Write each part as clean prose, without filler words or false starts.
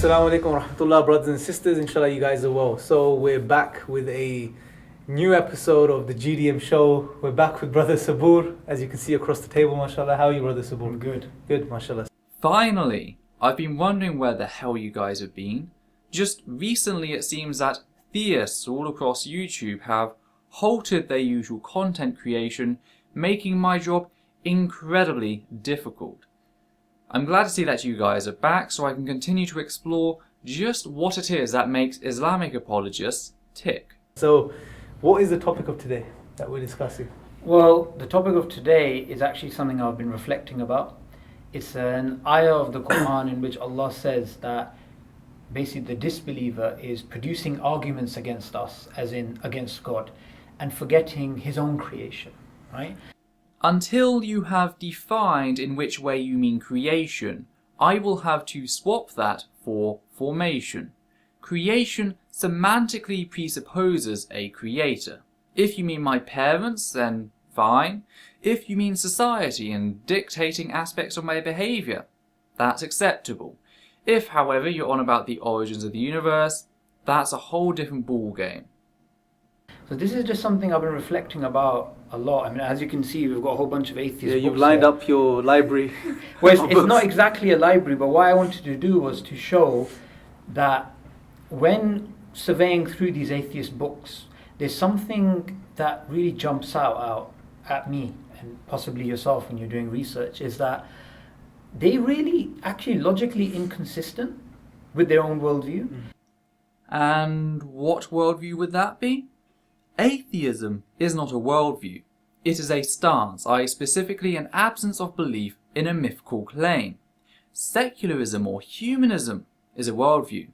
Assalamu alaikum wa rahmatullah, brothers and sisters. Inshallah, you guys are well. So, we're back with a new episode of the GDM show. We're back with Brother Sabur, as you can see across the table, mashallah. How are you, Brother Sabur? I'm good. Good, mashallah. Finally, I've been wondering where the hell you guys have been. Just recently, it seems that theists all across YouTube have halted their usual content creation, making my job incredibly difficult. I'm glad to see that you guys are back so I can continue to explore just what it is that makes Islamic apologists tick. So, what is the topic of today that we're discussing? Well, the topic of today is actually something I've been reflecting about. It's an ayah of the Quran in which Allah says that basically the disbeliever is producing arguments against us, as in against God, and forgetting his own creation, right? Until you have defined in which way you mean creation, I will have to swap that for formation. Creation semantically presupposes a creator. If you mean my parents, then fine. If you mean society and dictating aspects of my behaviour, that's acceptable. If, however, you're on about the origins of the universe, that's a whole different ballgame. So this is just something I've been reflecting about a lot. I mean, as you can see, we've got a whole bunch of atheist books. Yeah, you've lined up your library. Well, it's not exactly a library, but what I wanted to do was to show that when surveying through these atheist books, there's something that really jumps out at me, and possibly yourself when you're doing research, is that they really actually logically inconsistent with their own worldview. And what worldview would that be? Atheism is not a worldview. It is a stance, i.e. specifically an absence of belief in a mythical claim. Secularism or humanism is a worldview,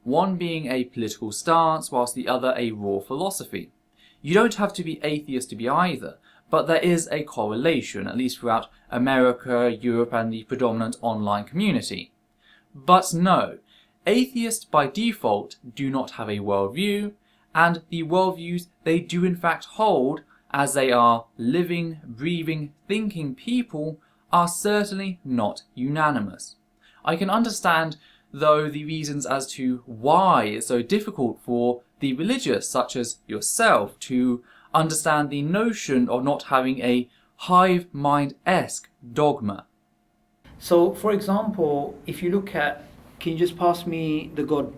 one being a political stance whilst the other a raw philosophy. You don't have to be atheist to be either, but there is a correlation, at least throughout America, Europe and the predominant online community. But no, atheists by default do not have a worldview, and the worldviews they do in fact hold, as they are living, breathing, thinking people, are certainly not unanimous. I can understand, though, the reasons as to why it's so difficult for the religious, such as yourself, to understand the notion of not having a hive mind-esque dogma. So, for example, if you look at, can you just pass me the God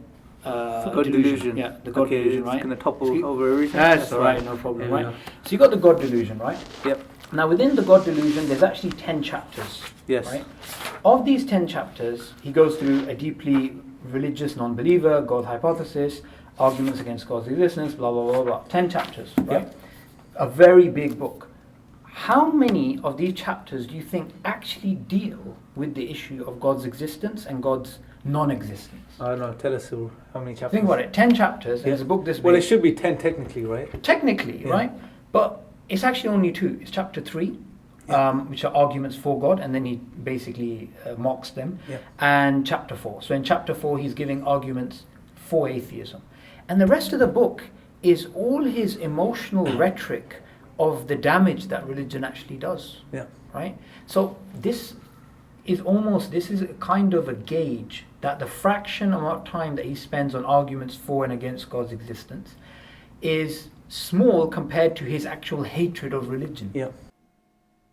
delusion. Yeah, the God delusion, right? It's going to topple over everything. That's all right, no problem, Yeah. right? So you got the God delusion, right? Yep. Now within the God delusion, there's actually 10 chapters. Yes. Right? Of these 10 chapters, he goes through a deeply religious non-believer, God hypothesis, arguments against God's existence, blah, blah, blah, blah. 10 chapters, right? Yep. A very big book. How many of these chapters do you think actually deal with the issue of God's existence and God's non-existence? I don't know, tell us how many chapters. Think about it, 10 chapters, there's a book this big. Well, it should be 10 technically, right? Technically, Yeah. right? But it's actually only 2. It's chapter 3, which are arguments for God, and then he basically mocks them, Yeah. and chapter 4. So in chapter 4, he's giving arguments for atheism. And the rest of the book is all his emotional rhetoric of the damage that religion actually does, Yeah. right? So this is a kind of a gauge that the fraction amount of time that he spends on arguments for and against God's existence is small compared to his actual hatred of religion. Yeah.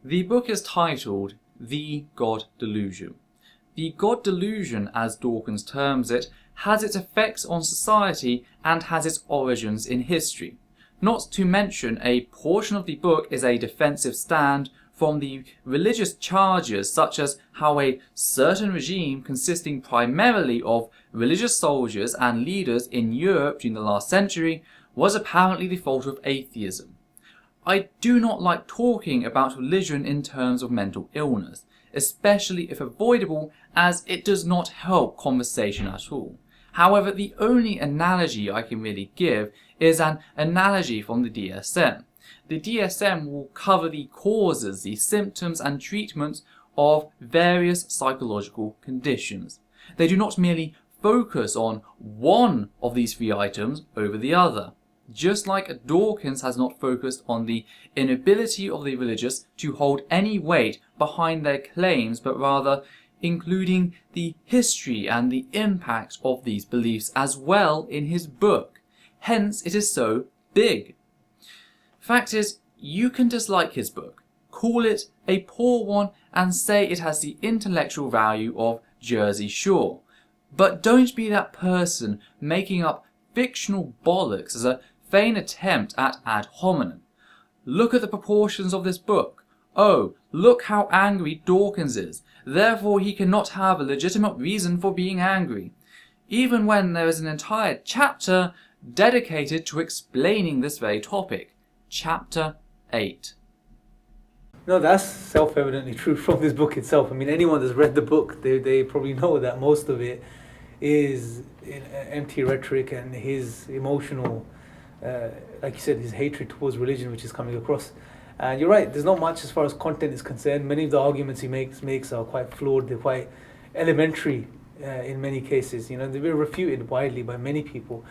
The book is titled The God Delusion. The God Delusion, as Dawkins terms it, has its effects on society and has its origins in history. Not to mention, a portion of the book is a defensive stand from the religious charges, such as how a certain regime consisting primarily of religious soldiers and leaders in Europe during the last century was apparently the fault of atheism. I do not like talking about religion in terms of mental illness, especially if avoidable, as it does not help conversation at all. However, the only analogy I can really give is an analogy from the DSM. The DSM will cover the causes, the symptoms and treatments of various psychological conditions. They do not merely focus on one of these 3 items over the other. Just like Dawkins has not focused on the inability of the religious to hold any weight behind their claims, but rather including the history and the impact of these beliefs as well in his book. Hence, it is so big. Fact is, you can dislike his book, call it a poor one, and say it has the intellectual value of Jersey Shore. But don't be that person making up fictional bollocks as a vain attempt at ad hominem. Look at the proportions of this book. Oh, look how angry Dawkins is. Therefore he cannot have a legitimate reason for being angry. Even when there is an entire chapter dedicated to explaining this very topic. Chapter 8. No, that's self-evidently true from this book itself. I mean, anyone that's read the book, they probably know that most of it is empty rhetoric and his emotional, like you said, his hatred towards religion, which is coming across. And you're right, there's not much as far as content is concerned. Many of the arguments he makes are quite flawed. They're quite elementary in many cases. You know, they've been refuted widely by many people.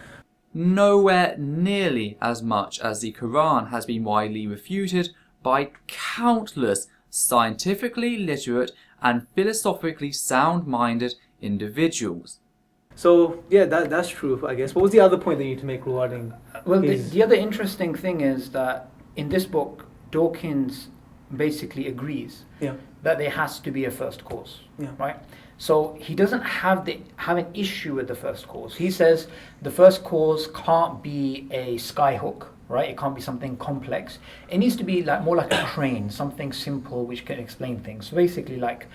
Nowhere nearly as much as the Quran has been widely refuted by countless scientifically literate and philosophically sound-minded individuals. So, yeah, that's true, I guess. What was the other point that you need to make regarding... Well, the other interesting thing is that in this book, Dawkins basically agrees that there has to be a first cause, right? So he doesn't have an issue with the first cause. He says the first cause can't be a skyhook, right? It can't be something complex. It needs to be more like a crane, something simple which can explain things. So basically, like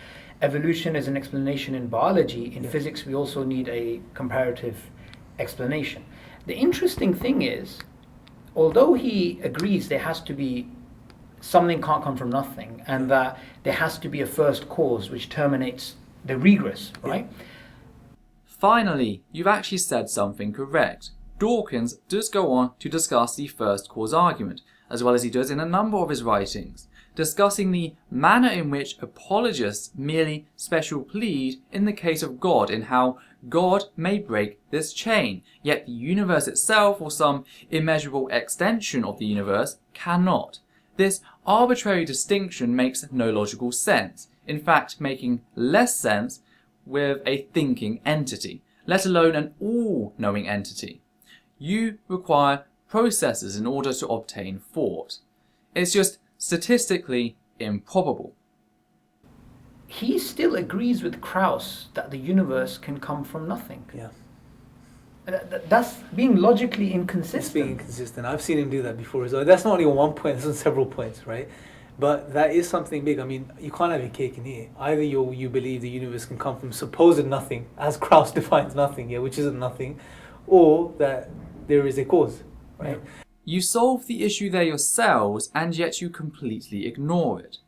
evolution is an explanation in biology. In physics, we also need a comparative explanation. The interesting thing is, although he agrees there has to be something can't come from nothing, and that there has to be a first cause which terminates the regress, right? Finally, you've actually said something correct. Dawkins does go on to discuss the first cause argument, as well as he does in a number of his writings, discussing the manner in which apologists merely special plead in the case of God, in how God may break this chain, yet the universe itself, or some immeasurable extension of the universe, cannot. This arbitrary distinction makes no logical sense, in fact making less sense with a thinking entity, let alone an all-knowing entity. You require processes in order to obtain thought. It's just statistically improbable. He still agrees with Krauss that the universe can come from nothing. Yeah. That's being logically inconsistent. It's being inconsistent. I've seen him do that before as well. That's not only on one point, it's on several points, right? But that is something big. I mean, you can't have your cake and eat it. Either you believe the universe can come from supposed nothing, as Krauss defines nothing, which isn't nothing, or that there is a cause, right? You solve the issue there yourselves, and yet you completely ignore it.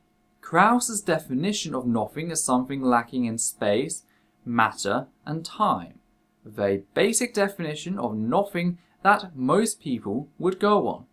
Krauss's definition of nothing is something lacking in space, matter, and time. A very basic definition of nothing that most people would go on.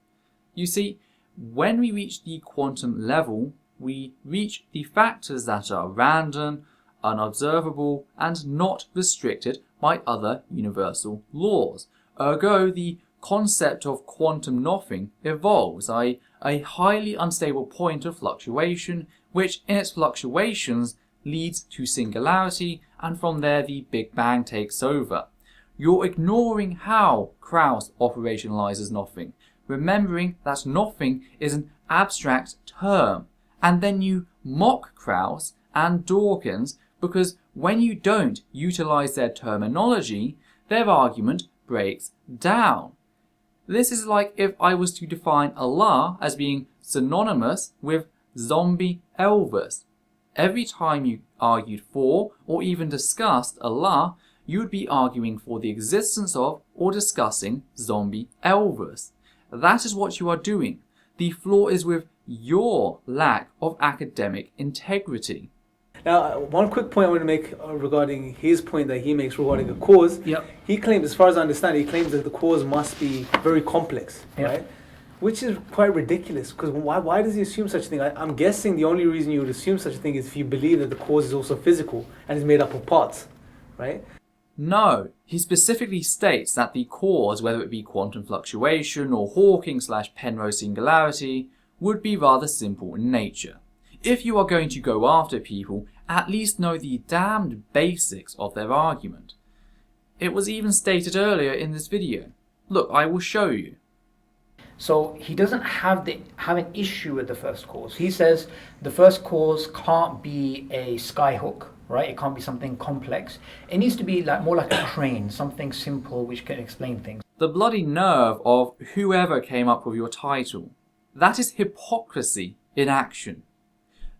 You see, when we reach the quantum level, we reach the factors that are random, unobservable, and not restricted by other universal laws. Ergo, the concept of quantum nothing evolves, a highly unstable point of fluctuation, which in its fluctuations leads to singularity, and from there the Big Bang takes over. You're ignoring how Krauss operationalizes nothing, remembering that nothing is an abstract term, and then you mock Krauss and Dawkins because when you don't utilize their terminology, their argument breaks down. This is like if I was to define Allah as being synonymous with zombie Elvis. Every time you argued for or even discussed Allah, you would be arguing for the existence of or discussing zombie Elvis. That is what you are doing. The flaw is with your lack of academic integrity. Now, one quick point I want to make regarding his point that he makes regarding a cause. He claims, as far as I understand, he claims that the cause must be very complex, right? Which is quite ridiculous, because why does he assume such a thing? I'm guessing the only reason you would assume such a thing is if you believe that the cause is also physical and is made up of parts, right? No, he specifically states that the cause, whether it be quantum fluctuation or Hawking/Penrose singularity, would be rather simple in nature. If you are going to go after people at least know the damned basics of their argument. It was even stated earlier in this video. Look, I will show you. So he doesn't have an issue with the first cause. He says the first cause can't be a skyhook, right? It can't be something complex. It needs to be more like a crane, something simple which can explain things. The bloody nerve of whoever came up with your title. That is hypocrisy in action.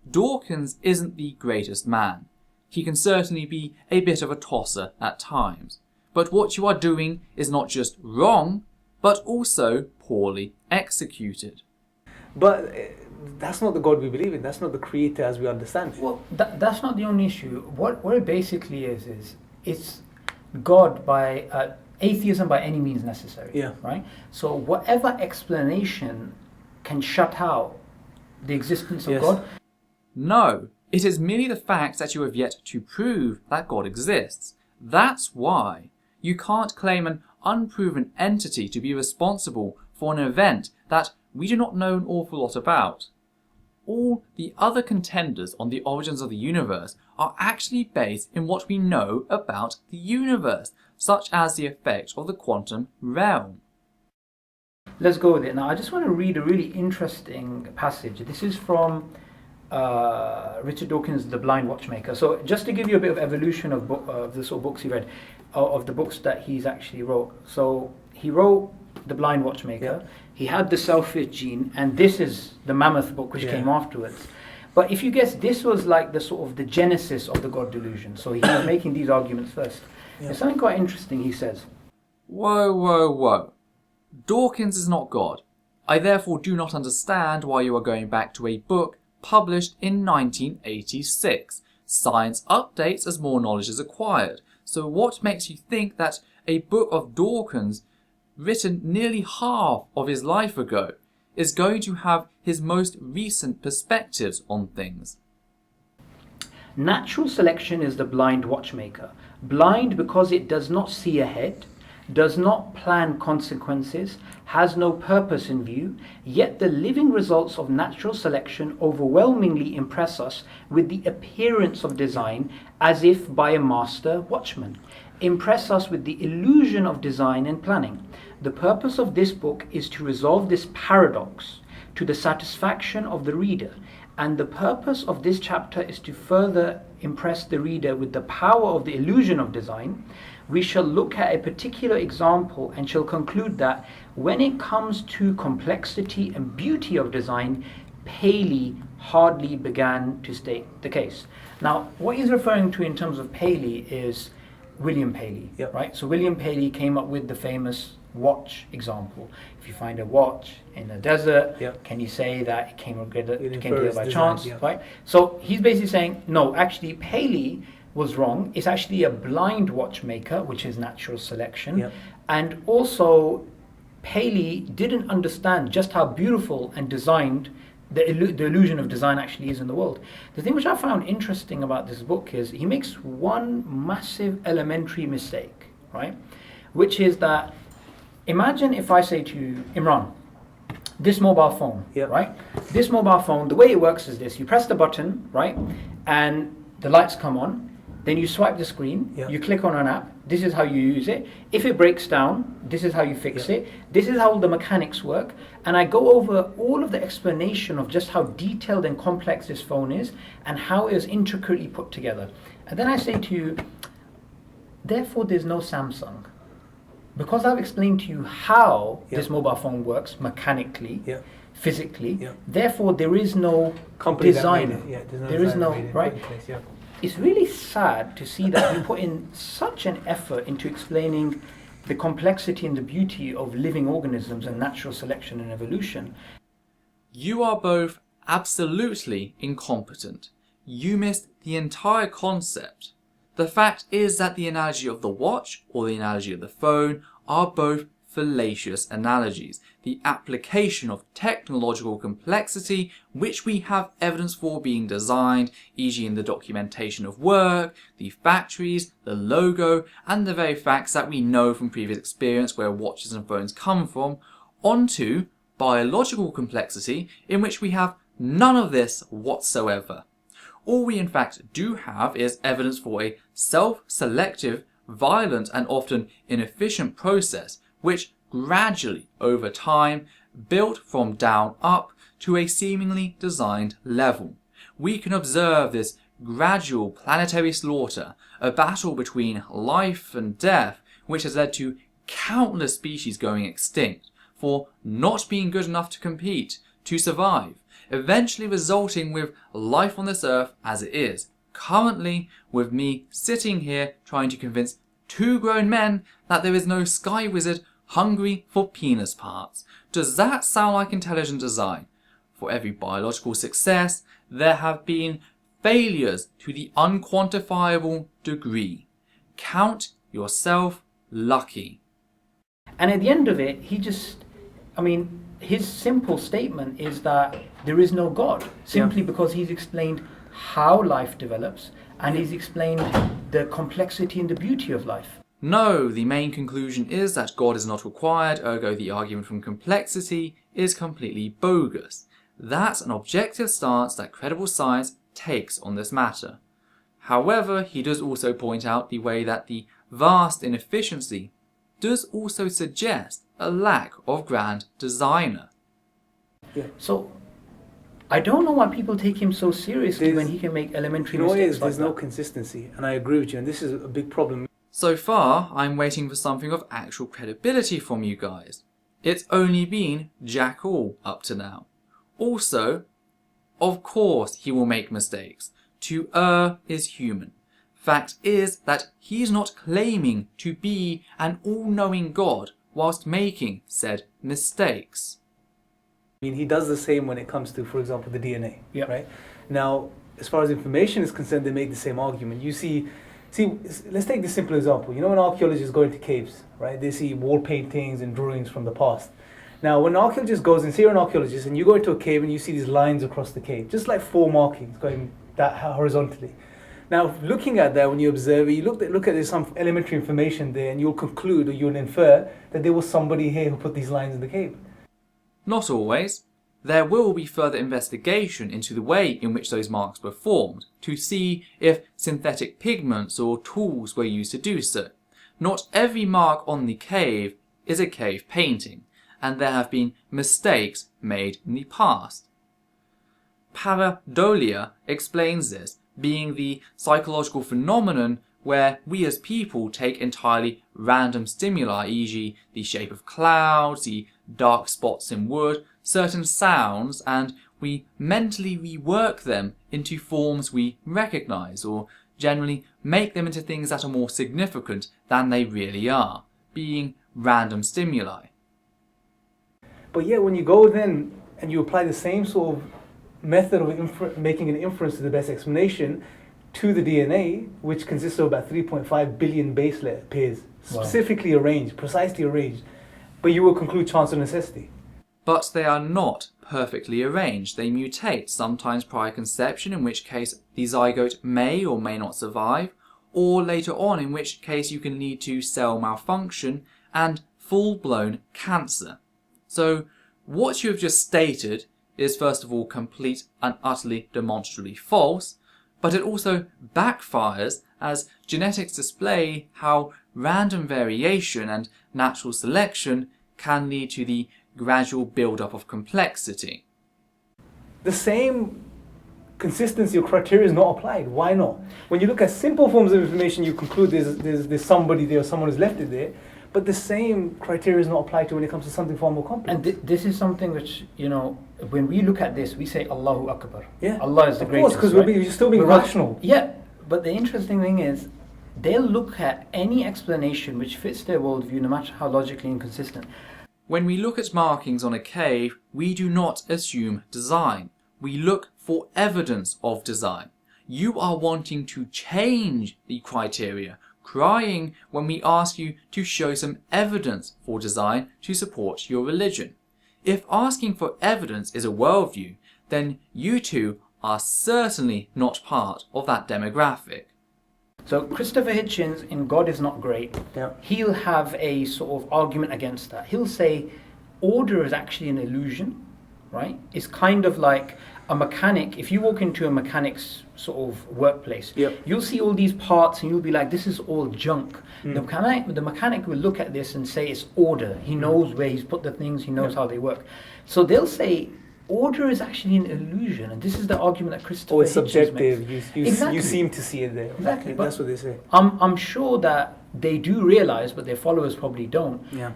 Dawkins isn't the greatest man. He can certainly be a bit of a tosser at times. But what you are doing is not just wrong, but also poorly executed. But that's not the God we believe in. That's not the Creator as we understand it. Well, that's not the only issue. What it basically is it's God by atheism by any means necessary. Yeah. Right. So whatever explanation can shut out the existence of Yes. God. No, it is merely the fact that you have yet to prove that God exists. That's why you can't claim an unproven entity to be responsible for an event that we do not know an awful lot about. All the other contenders on the origins of the universe are actually based in what we know about the universe, such as the effect of the quantum realm. Let's go with it. Now, I just want to read a really interesting passage. This is from Richard Dawkins' The Blind Watchmaker. So just to give you a bit of evolution of the sort of books he read, of the books that he's actually wrote. So he wrote The Blind Watchmaker. Yeah. He had The Selfish Gene, and this is the Mammoth book which Yeah. came afterwards. But if you guess, this was like the sort of the genesis of the God delusion. So he was making these arguments first. Yeah. There's something quite interesting he says. Whoa, whoa, whoa. Dawkins is not God. I therefore do not understand why you are going back to a book published in 1986. Science updates as more knowledge is acquired. So what makes you think that a book of Dawkins, written nearly half of his life ago, is going to have his most recent perspectives on things? Natural selection is the blind watchmaker. Blind because it does not see ahead, does not plan consequences, has no purpose in view, yet the living results of natural selection overwhelmingly impress us with the appearance of design as if by a master watchman, impress us with the illusion of design and planning. The purpose of this book is to resolve this paradox to the satisfaction of the reader, and the purpose of this chapter is to further impress the reader with the power of the illusion of design. We shall look at a particular example and shall conclude that when it comes to complexity and beauty of design, Paley hardly began to state the case. Now, what he's referring to in terms of Paley is William Paley, Yep. right? So William Paley came up with the famous watch example. If you find a watch in the desert, Yep. can you say that it came together infers by design, chance, yeah. right? So he's basically saying, no, actually Paley was wrong. It's actually a blind watchmaker, which is natural selection. Yep. And also, Paley didn't understand just how beautiful and designed the illusion of design actually is in the world. The thing which I found interesting about this book is he makes one massive elementary mistake, right? Which is that, imagine if I say to you, Imran, this mobile phone, Yep. right? This mobile phone, the way it works is this. You press the button, right? And the lights come on. Then you swipe the screen, Yeah. you click on an app, this is how you use it. If it breaks down, this is how you fix Yeah. it. This is how all the mechanics work. And I go over all of the explanation of just how detailed and complex this phone is and how it is intricately put together. And then I say to you, therefore there's no Samsung. Because I've explained to you how Yeah. this mobile phone works mechanically, Yeah. physically, Yeah. therefore there is no Company that design. made it. Yeah, there's no There is design no, that made it right? in place, yeah. It's really sad to see that we put in such an effort into explaining the complexity and the beauty of living organisms and natural selection and evolution. You are both absolutely incompetent. You missed the entire concept. The fact is that the analogy of the watch or the analogy of the phone are both fallacious analogies. The application of technological complexity, which we have evidence for being designed, e.g. in the documentation of work, the factories, the logo, and the very facts that we know from previous experience where watches and phones come from, onto biological complexity in which we have none of this whatsoever. All we in fact do have is evidence for a self-selective, violent and often inefficient process which gradually, over time, built from down up to a seemingly designed level. We can observe this gradual planetary slaughter, a battle between life and death, which has led to countless species going extinct for not being good enough to compete, to survive, eventually resulting with life on this earth as it is, currently with me sitting here trying to convince two grown men that there is no sky wizard hungry for penis parts. Does that sound like intelligent design? For every biological success, there have been failures to the unquantifiable degree. Count yourself lucky. And at the end of it, his simple statement is that there is no God, simply because he's explained how life develops and he's explained the complexity and the beauty of life. No, the main conclusion is that God is not required, ergo the argument from complexity is completely bogus. That's an objective stance that credible science takes on this matter. However, he does also point out the way that the vast inefficiency does also suggest a lack of grand designer. Yeah. So, I don't know why people take him so seriously when he can make elementary mistakes like there's that. no consistency, and I agree with you, and this is a big problem. So far, I'm waiting for something of actual credibility from you guys. It's only been jack all up to now. Also, of course he will make mistakes. To err is human. Fact is that he's not claiming to be an all-knowing God whilst making said mistakes. I mean, he does the same when it comes to, for example, the DNA, Yep. right? Now, as far as information is concerned, they make the same argument. See, let's take this simple example. You know when archaeologists go into caves, right? They see wall paintings and drawings from the past. Now, when an archaeologist goes, and say you're an archaeologist, and you go into a cave and you see these lines across the cave, just like 4 markings going that horizontally. Now, looking at that, when you observe it, you look at there's some elementary information there, and you'll conclude or you'll infer that there was somebody here who put these lines in the cave. Not always. There will be further investigation into the way in which those marks were formed to see if synthetic pigments or tools were used to do so. Not every mark on the cave is a cave painting, and there have been mistakes made in the past. Pareidolia explains this, being the psychological phenomenon where we as people take entirely random stimuli, e.g. the shape of clouds, the dark spots in wood, certain sounds, and we mentally rework them into forms we recognise, or generally make them into things that are more significant than they really are, being random stimuli. But yet, when you go then and you apply the same sort of method of making an inference to the best explanation to the DNA, which consists of about 3.5 billion base layer pairs, specifically arranged, precisely arranged, but you will conclude chance or necessity. But they are not perfectly arranged. They mutate, sometimes prior conception, in which case the zygote may or may not survive, or later on, in which case you can lead to cell malfunction and full-blown cancer. So what you have just stated is first of all complete and utterly demonstrably false, but it also backfires as genetics display how random variation and natural selection can lead to the gradual build-up of complexity. The same consistency or criteria is not applied. Why not? When you look at simple forms of information, you conclude there's somebody there or someone has left it there, but the same criteria is not applied to when it comes to something far more complex. And this is something which, when we look at this, we say Allahu Akbar. Yeah. Allah is the greatest. Of course, because we're still being rational. Yeah, but the interesting thing is, they'll look at any explanation which fits their worldview, no matter how logically inconsistent. When we look at markings on a cave, we do not assume design. We look for evidence of design. You are wanting to change the criteria, crying when we ask you to show some evidence for design to support your religion. If asking for evidence is a worldview, then you two are certainly not part of that demographic. So Christopher Hitchens in God is Not Great, he'll have a sort of argument against that. He'll say order is actually an illusion, right? It's kind of like a mechanic, if you walk into a mechanic's sort of workplace, Yep. you'll see all these parts and you'll be like, this is all junk. The mechanic will look at this and say it's order. He knows where he's put the things, he knows how they work. So they'll say order is actually an illusion, and this is the argument that Christopher Oh, it's Hitchens subjective. makes. You Exactly. seem to see it there. Exactly, but That's what they say. I'm sure that they do realize, but their followers probably don't. Yeah.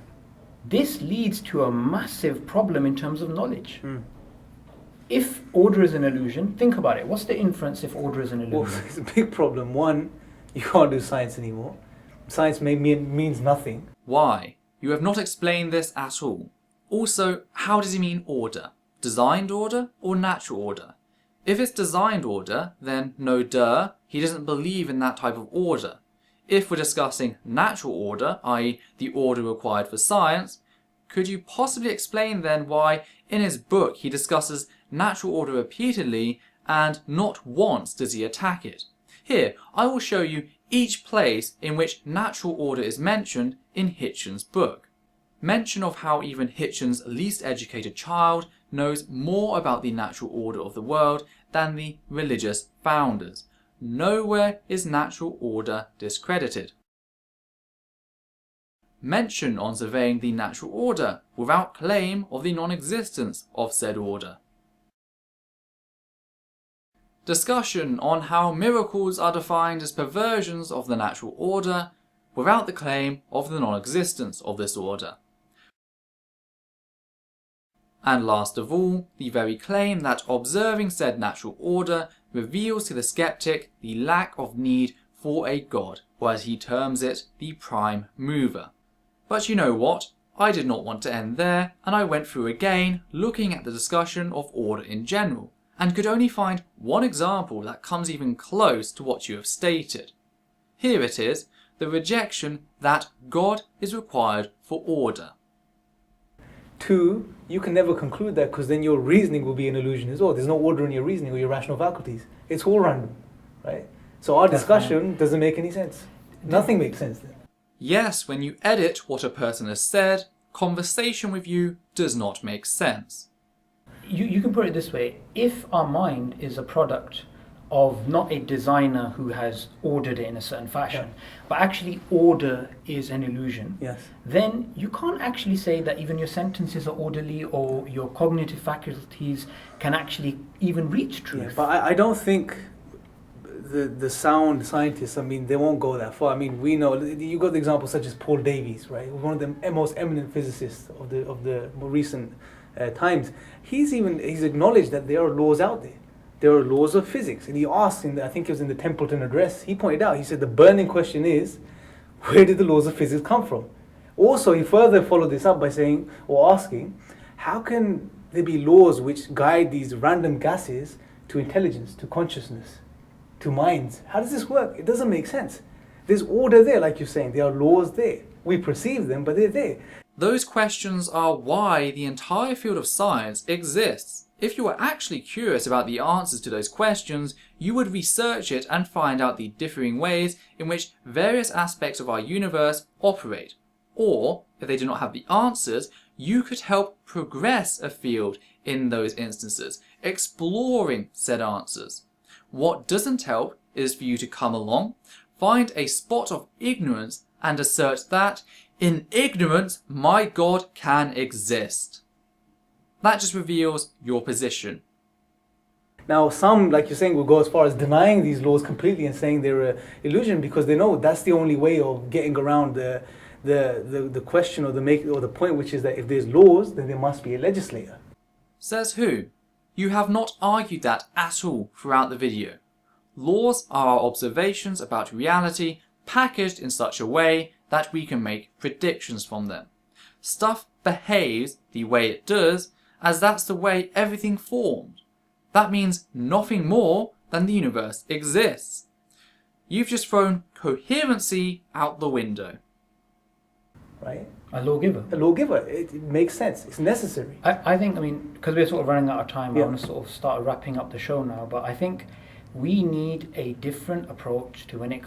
This leads to a massive problem in terms of knowledge. If order is an illusion, think about it. What's the inference if order is an illusion? Well, it's a big problem. One, you can't do science anymore. Science means nothing. Why? You have not explained this at all. Also, how does he mean order? Designed order or natural order? If it's designed order, then no duh, he doesn't believe in that type of order. If we're discussing natural order, i.e. the order required for science, could you possibly explain then why in his book he discusses natural order repeatedly and not once does he attack it? Here, I will show you each place in which natural order is mentioned in Hitchens' book. Mention of how even Hitchens' least educated child knows more about the natural order of the world than the religious founders. Nowhere is natural order discredited. Mention on surveying the natural order without claim of the non-existence of said order. Discussion on how miracles are defined as perversions of the natural order without the claim of the non-existence of this order. And last of all, the very claim that observing said natural order reveals to the skeptic the lack of need for a god, or as he terms it, the prime mover. But you know what? I did not want to end there, and I went through again looking at the discussion of order in general, and could only find one example that comes even close to what you have stated. Here it is, the rejection that God is required for order. Two, you can never conclude that because then your reasoning will be an illusion as well. There's no order in your reasoning or your rational faculties. It's all random, right? So our discussion doesn't make any sense. Nothing makes sense then. Yes, when you edit what a person has said, conversation with you does not make sense. You can put it this way. If our mind is a product of not a designer who has ordered it in a certain fashion, but actually order is an illusion, Yes. then you can't actually say that even your sentences are orderly or your cognitive faculties can actually even reach truth. Yeah, but I don't think the sound scientists, I mean, they won't go that far. I mean, we know, you got the example such as Paul Davies, right? One of the most eminent physicists of the more recent times. He's acknowledged that there are laws out there. There are laws of physics. And he asked, I think it was in the Templeton Address, he pointed out, he said the burning question is, where did the laws of physics come from? Also, he further followed this up by saying, or asking, how can there be laws which guide these random gases to intelligence, to consciousness, to minds? How does this work? It doesn't make sense. There's order there, like you're saying. There are laws there. We perceive them, but they're there. Those questions are why the entire field of science exists. If you were actually curious about the answers to those questions, you would research it and find out the differing ways in which various aspects of our universe operate. Or, if they do not have the answers, you could help progress a field in those instances, exploring said answers. What doesn't help is for you to come along, find a spot of ignorance and assert that, in ignorance, my God can exist. That just reveals your position. Now, some, like you're saying, will go as far as denying these laws completely and saying they're an illusion because they know that's the only way of getting around the question or the point, which is that if there's laws, then there must be a legislator. Says who? You have not argued that at all throughout the video. Laws are our observations about reality packaged in such a way that we can make predictions from them. Stuff behaves the way it does as that's the way everything formed. That means nothing more than the universe exists. You've just thrown coherency out the window. Right? A lawgiver. A lawgiver. It makes sense. It's necessary. I think, because we're sort of running out of time, Yeah. I want to sort of start wrapping up the show now, but I think we need a different approach to when it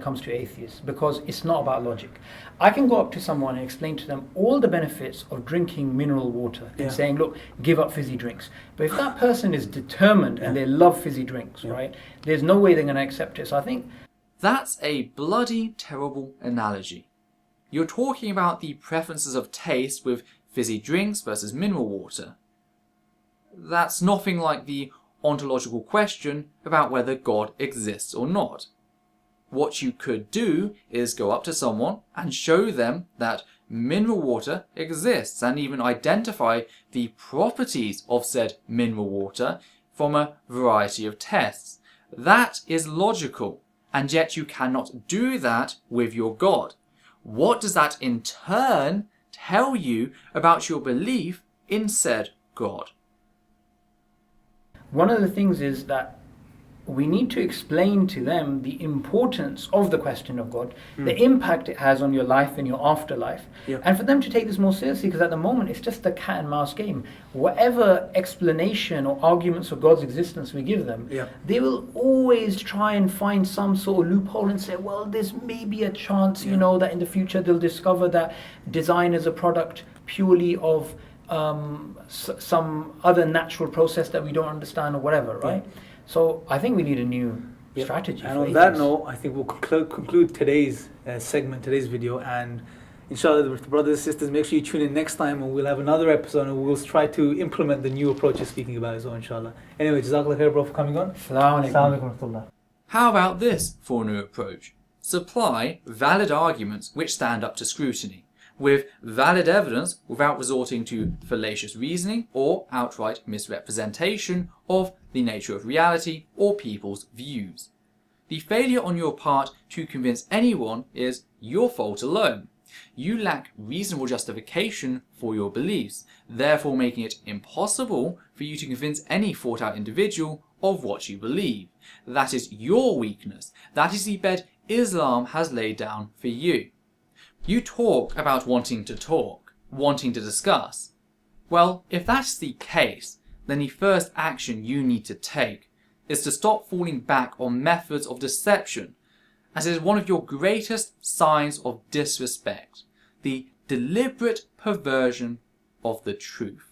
comes to atheists, because it's not about logic. I can go up to someone and explain to them all the benefits of drinking mineral water and saying, look, give up fizzy drinks. But if that person is determined and they love fizzy drinks, right, there's no way they're going to accept it. So I think That's a bloody terrible analogy. You're talking about the preferences of taste with fizzy drinks versus mineral water. That's nothing like the ontological question about whether God exists or not. What you could do is go up to someone and show them that mineral water exists and even identify the properties of said mineral water from a variety of tests. That is logical, and yet you cannot do that with your God. What does that in turn tell you about your belief in said God? one of the things is that we need to explain to them the importance of the question of God, the impact it has on your life and your afterlife, and for them to take this more seriously, because at the moment it's just a cat and mouse game. Whatever explanation or arguments for God's existence we give them, they will always try and find some sort of loophole and say, well, there's maybe a chance, you know, that in the future they'll discover that design is a product purely of some other natural process that we don't understand or whatever, right? So I think we need a new strategy. And on that note, I think we'll conclude today's segment, today's video, and inshallah, the brothers and sisters, make sure you tune in next time, and we'll have another episode, and we'll try to implement the new approach you're speaking about as well, inshallah. Anyway, Jazakallah khair, bro, for coming on. Assalamu alaikum. How about this for a new approach? Supply valid arguments which stand up to scrutiny, with valid evidence without resorting to fallacious reasoning or outright misrepresentation of the nature of reality or people's views. The failure on your part to convince anyone is your fault alone. You lack reasonable justification for your beliefs, therefore making it impossible for you to convince any thought-out individual of what you believe. That is your weakness. That is the bed Islam has laid down for you. You talk about wanting to talk, wanting to discuss. Well, if that's the case, then the first action you need to take is to stop falling back on methods of deception, as it is one of your greatest signs of disrespect, the deliberate perversion of the truth.